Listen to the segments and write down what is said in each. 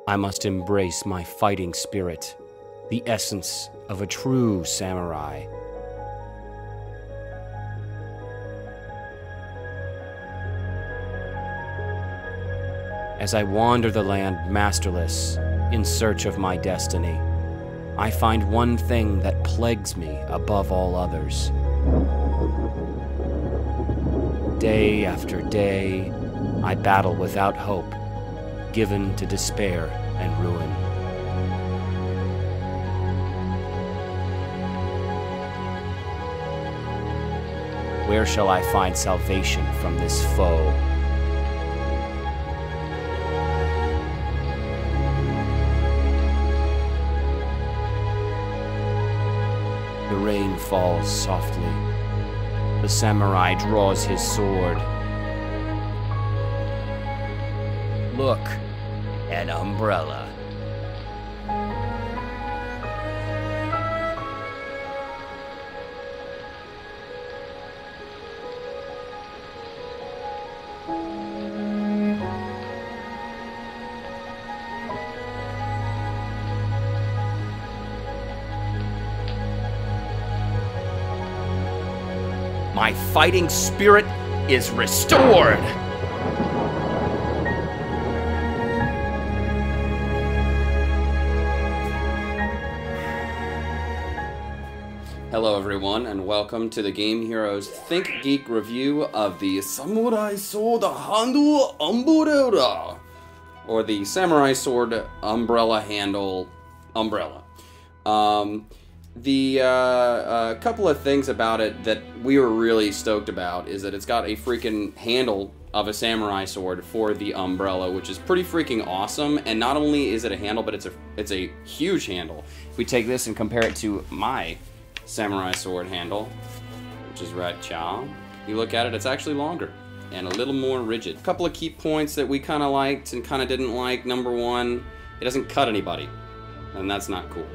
I must embrace my fighting spirit, the essence of a true samurai. As I wander the land masterless in search of my destiny, I find one thing that plagues me above all others. Day after day, I battle without hope, given to despair and ruin. Where shall I find salvation from this foe? The rain falls softly. The samurai draws his sword. Look, an umbrella. My fighting spirit is restored! Hello everyone, and welcome to the Game Heroes Think Geek review of the Samurai Sword Handle Umbrella, or the Samurai Sword Umbrella Handle Umbrella. The couple of things about it that we were really stoked about is that it's got a freaking handle of a samurai sword for the umbrella, which is pretty freaking awesome. And not only is it a handle, but it's a huge handle. If we take this and compare it to my samurai sword handle, which is right chow, you look at it, it's actually longer and a little more rigid. A couple of key points that we kind of liked and kind of didn't like. Number one, it doesn't cut anybody, and that's not cool.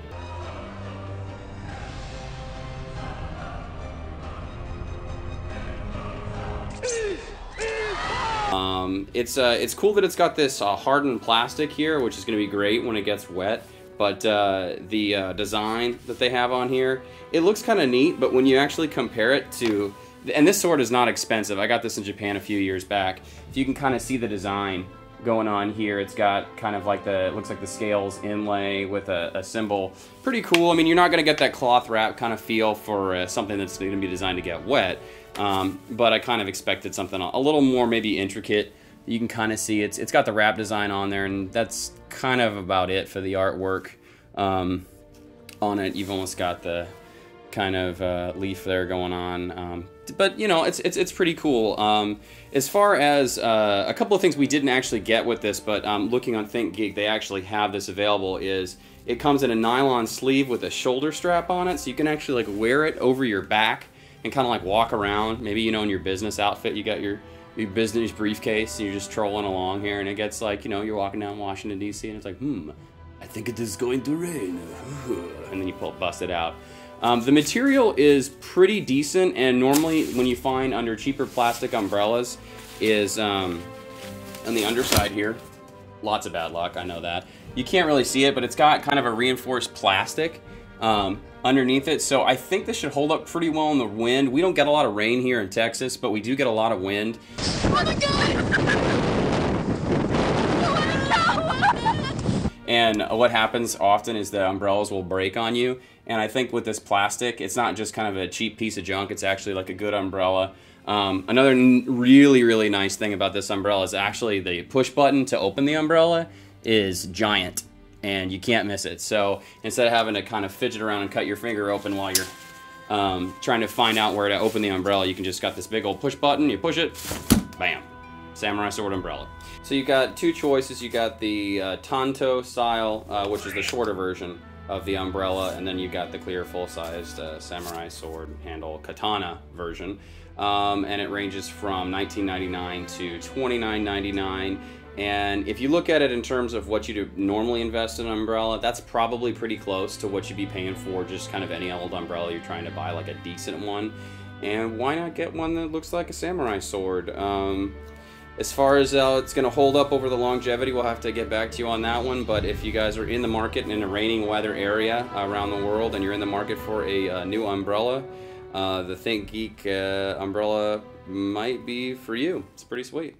It's cool that it's got this hardened plastic here, which is going to be great when it gets wet. But the design that they have on here, it looks kind of neat. But when you actually compare it to, and this sword is not expensive. I got this in Japan a few years back. If you can kind of see the design going on here, it's got kind of like it looks like the scales inlay with a symbol. Pretty cool. I mean, you're not going to get that cloth wrap kind of feel for something that's going to be designed to get wet. But I kind of expected something a little more maybe intricate. You can kind of see it's got the wrap design on there, and that's kind of about it for the artwork on it. You've almost got the kind of leaf there going on, but you know, it's pretty cool. As far as a couple of things we didn't actually get with this, but looking on Think Geek, they actually have this available. Is it comes in a nylon sleeve with a shoulder strap on it, so you can actually like wear it over your back and kind of like walk around. Maybe, you know, in your business outfit, you got your business briefcase and you're just trolling along here, and it gets like, you know, you're walking down Washington, D.C. and it's like, I think it is going to rain. And then you bust it out. The material is pretty decent, and normally when you find under cheaper plastic umbrellas is on the underside here. Lots of bad luck, I know that. You can't really see it, but it's got kind of a reinforced plastic underneath it, so I think this should hold up pretty well in the wind. We don't get a lot of rain here in Texas, but we do get a lot of wind. Oh my God! And what happens often is the umbrellas will break on you, and I think with this plastic, it's not just kind of a cheap piece of junk, it's actually like a good umbrella. Another really nice thing about this umbrella is actually the push button to open the umbrella is giant, and you can't miss it. So instead of having to kind of fidget around and cut your finger open while you're trying to find out where to open the umbrella, you can just got this big old push button, you push it, bam, samurai sword umbrella. So you got two choices. You got the Tanto style, which is the shorter version of the umbrella, and then you got the clear full-sized samurai sword handle katana version, and it ranges from $19.99 to $29.99. And if you look at it in terms of what you'd normally invest in an umbrella, that's probably pretty close to what you'd be paying for just kind of any old umbrella you're trying to buy, like a decent one. And why not get one that looks like a samurai sword? As far as it's going to hold up over the longevity, we'll have to get back to you on that one. But if you guys are in the market in a raining weather area around the world and you're in the market for a new umbrella, the Think Geek umbrella might be for you. It's pretty sweet.